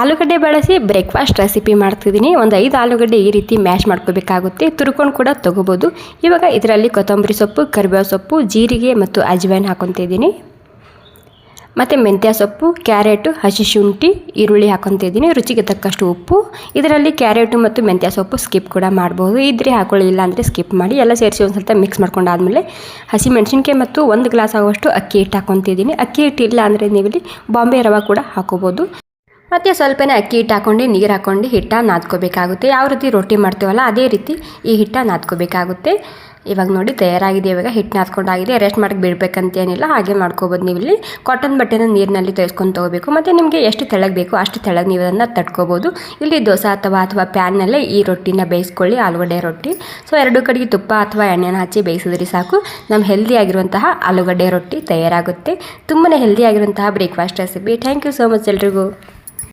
ಆಲೂಗಡ್ಡೆ ಬಳಸಿ breakfast recipe ಮಾಡ್ತಿದ್ದೀನಿ. ಒಂದು 5 ಆಲೂಗಡ್ಡೆ ಈ ರೀತಿ ಮ್ಯಾಶ್ ಮಾಡ್ಕೋಬೇಕಾಗುತ್ತೆ. ತುರ್ಕೊಂಡು ಕೂಡ ತೊಗೋಬೋದು. ಇವಾಗ ಇದರಲ್ಲಿ ಕೊತ್ತಂಬರಿ ಸೊಪ್ಪು, ಕರಿಬೇವು ಸೊಪ್ಪು, ಜೀರಿಗೆ ಮತ್ತು ಅಜ್ವೈನ್ ಹಾಕೊತಿದ್ದೀನಿ. ಮತ್ತು ಮೆಂತ್ಯ ಸೊಪ್ಪು, ಕ್ಯಾರೆಟು, ಹಸಿ ಶುಂಠಿ, ಈರುಳ್ಳಿ ಹಾಕೊತಿದ್ದೀನಿ. ರುಚಿಗೆ ತಕ್ಕಷ್ಟು ಉಪ್ಪು. ಇದರಲ್ಲಿ ಕ್ಯಾರೆಟು ಮತ್ತು ಮೆಂತ್ಯ ಸೊಪ್ಪು ಸ್ಕಿಪ್ ಕೂಡ ಮಾಡ್ಬೋದು. ಇದ್ರೆ ಹಾಕೊಳ್ಳಿ, ಇಲ್ಲ ಅಂದರೆ ಸ್ಕಿಪ್ ಮಾಡಿ. ಎಲ್ಲ ಸೇರಿಸಿ ಒಂದು ಸ್ವಲ್ಪ ಮಿಕ್ಸ್ ಮಾಡ್ಕೊಂಡಾದ್ಮೇಲೆ ಹಸಿ ಮೆಣಸಿನ್ಕಾಯಿ ಮತ್ತು 1 ಗ್ಲಾಸ್ ಆಗುವಷ್ಟು ಅಕ್ಕಿ ಹಿಟ್ಟು ಹಾಕೊತಿದ್ದೀನಿ. ಅಕ್ಕಿ ಹಿಟ್ಟು ಇಲ್ಲ ಅಂದರೆ ನೀವಿಲ್ಲಿ ಬಾಂಬೆ ರವೆ ಕೂಡ ಹಾಕೋಬೋದು. ಮತ್ತು ಸ್ವಲ್ಪನೇ ಅಕ್ಕಿ ಹಿಟ್ಟು ಹಾಕ್ಕೊಂಡು ನೀರು ಹಾಕ್ಕೊಂಡು ಹಿಟ್ಟನ್ನು ನಾದ್ಕೋಬೇಕಾಗುತ್ತೆ. ಯಾವ ರೀತಿ ರೊಟ್ಟಿ ಮಾಡ್ತೀವಲ್ಲ ಅದೇ ರೀತಿ ಈ ಹಿಟ್ಟನ್ನು ನಾದ್ಕೋಬೇಕಾಗುತ್ತೆ. ಇವಾಗ ನೋಡಿ ತಯಾರಾಗಿದೆ. ಇವಾಗ ಹಿಟ್ಟು ನಾದ್ಕೊಂಡಾಗಿದೆ. ರೆಸ್ಟ್ ಮಾಡೋಕ್ಕೆ ಬಿಡಬೇಕಂತೇನಿಲ್ಲ, ಹಾಗೆ ಮಾಡ್ಕೋಬೋದು. ನೀವು ಇಲ್ಲಿ ಕಾಟನ್ ಬಟ್ಟೆನ ನೀರಿನಲ್ಲಿ ತೊಯ್ಸ್ಕೊಂಡು ತೊಗೋಬೇಕು. ಮತ್ತು ನಿಮಗೆ ಎಷ್ಟು ತೆಳ್ಳಗೆ ಬೇಕೋ ಅಷ್ಟು ತೆಳ್ಳಗೆ ನೀವು ಅದನ್ನು ತಟ್ಕೋಬೋದು. ಇಲ್ಲಿ ದೋಸೆ ಅಥವಾ ಪ್ಯಾನ್ನಲ್ಲೇ ಈ ರೊಟ್ಟಿನ ಬೇಯಿಸ್ಕೊಳ್ಳಿ, ಆಲೂಗಡ್ಡೆ ರೊಟ್ಟಿ. ಸೊ 2 ಕಡೆಗೆ ತುಪ್ಪ ಅಥವಾ ಎಣ್ಣೆನ ಹಚ್ಚಿ ಬೇಯಿಸಿದ್ರೆ ಸಾಕು, ನಮ್ಮ ಹೆಲ್ದಿ ಆಗಿರುವಂತಹ ಆಲೂಗಡ್ಡೆ ರೊಟ್ಟಿ ತಯಾರಾಗುತ್ತೆ. ತುಂಬಾ ಹೆಲ್ದಿ ಆಗಿರುವಂತಹ breakfast recipe. Thank you so much ಎಲ್ರಿಗೂ.